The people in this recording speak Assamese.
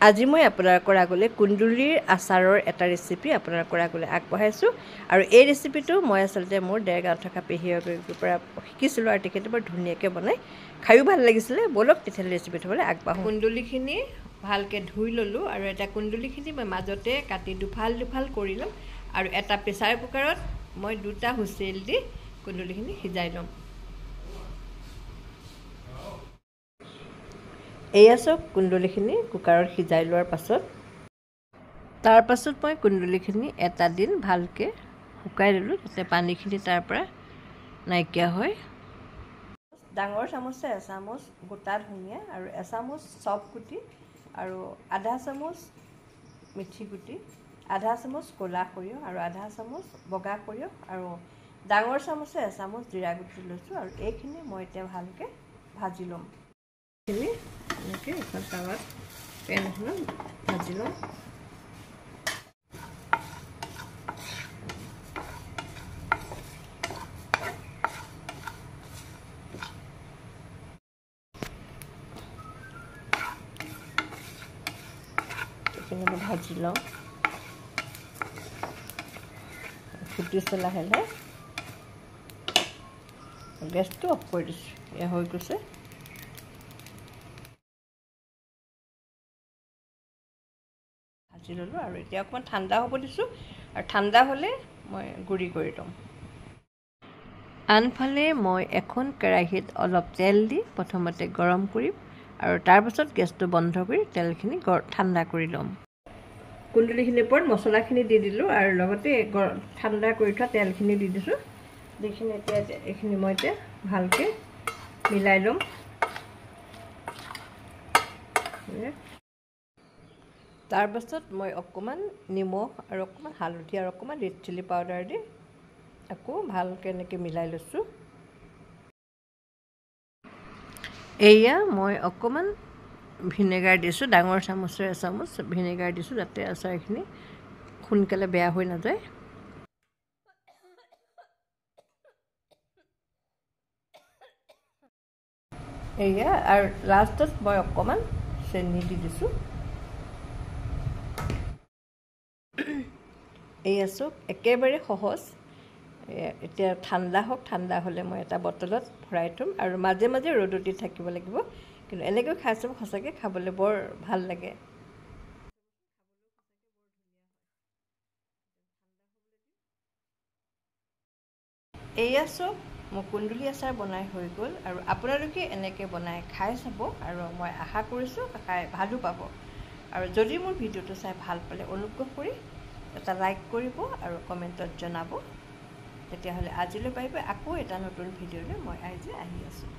আজি মই আপোনালোকৰ আগলৈ কুন্দুলিৰ আচাৰৰ এটা ৰেচিপি আপোনালোকৰ আগলৈ আগবঢ়াইছোঁ আৰু এই ৰেচিপিটো মই আচলতে মোৰ ডেৰগাঁৱত থকা পেহীৰ পৰা শিকিছিলোঁ আৰু তেখেতে বৰ ধুনীয়াকৈ বনাই খায়ো ভাল লাগিছিলে ব'লক তেতিয়াহ'লে ৰেচিপিটো হ'লে আগবাঢ়োঁ কুন্দুলিখিনি ভালকৈ ধুই ল'লোঁ আৰু এটা কুন্দুলিখিনি মই মাজতে কাটি দুফাল দুফাল কৰি ল'ম আৰু এটা প্ৰেছাৰ কুকাৰত মই 2টা হুইচেল দি কুন্দুলিখিনি সিজাই ল'ম এয়া চাওক কুন্দুলিখিনি কুকাৰত সিজাই লোৱাৰ পাছত তাৰ পাছত মই কুন্দুলিখিনি এটা দিন ভালকৈ শুকাই ল'লোঁ যাতে পানীখিনি তাৰ পৰা নাইকিয়া হয় ডাঙৰ চামুচে এচামুচ গোটা ধনিয়া আৰু এচামুচ চফ গুটি আৰু আধা চামুচ মিঠি গুটি আধা চামুচ ক'লা সৰিয়হ আৰু আধা চামুচ বগা সৰিয়হ আৰু ডাঙৰ চামুচে এচামুচ জিৰা গুটি লৈছোঁ আৰু এইখিনি মই এতিয়া ভালকৈ ভাজি ল'ম এইখিনি এনেকৈ এখন টাৱাত পেন এখনত ভাজি ল'ম এইখিনি মই ভাজি লওঁ ফুটিছে লাহে লাহে গেছটো অফ কৰি দিছোঁ এয়া হৈ গৈছে ভাজি ল'লোঁ আৰু এতিয়া অকণমান ঠাণ্ডা হ'ব দিছোঁ আৰু ঠাণ্ডা হ'লে মই গুড়ি কৰি ল'ম আনফালে মই এখন কেৰাহীত অলপ তেল দি প্ৰথমতে গৰম কৰিম আৰু তাৰপাছত গেছটো বন্ধ কৰি তেলখিনি ঠাণ্ডা কৰি ল'ম কুন্দুলিখিনিৰ ওপৰত মছলাখিনি দি দিলোঁ আৰু লগতে ঠাণ্ডা কৰি থোৱা তেলখিনি দি দিছোঁ যিখিনি এতিয়া এইখিনি মই এতিয়া ভালকৈ মিলাই ল'ম তাৰপাছত মই অকণমান নিমখ আৰু অকণমান হালধি আৰু অকণমান ৰেড চিলি পাউডাৰ দি আকৌ ভালকৈ এনেকৈ মিলাই লৈছোঁ এয়া মই অকণমান ভিনেগাৰ দিছোঁ ডাঙৰ চামুচৰ এচামুচ ভিনেগাৰ দিছোঁ যাতে আচাৰখিনি সোনকালে বেয়া হৈ নাযায় এয়া আৰু লাষ্টত মই অকণমান চেনি দি দিছোঁ এয়া চাওক একেবাৰে সহজ এতিয়া ঠাণ্ডা হওক ঠাণ্ডা হ'লে মই এটা বটলত ভৰাই থ'ম আৰু মাজে মাজে ৰ'দত দি থাকিব লাগিব কিন্তু এনেকৈ খাই চাব সঁচাকৈ খাবলৈ বৰ ভাল লাগে এয়া চাওক মোৰ কুন্দুলি আচাৰ বনাই হৈ গ'ল আৰু আপোনালোকে এনেকৈ বনাই খাই চাব আৰু মই আশা কৰিছোঁ খাই ভালো পাব আৰু যদি মোৰ ভিডিঅ'টো চাই ভাল পালে অনুগ্ৰহ কৰি এটা লাইক কৰিব আৰু কমেণ্টত জনাব তেতিয়াহ'লে আজিলৈ পাৰিব আকৌ এটা নতুন ভিডিঅ'লৈ মই আজি আহি আছোঁ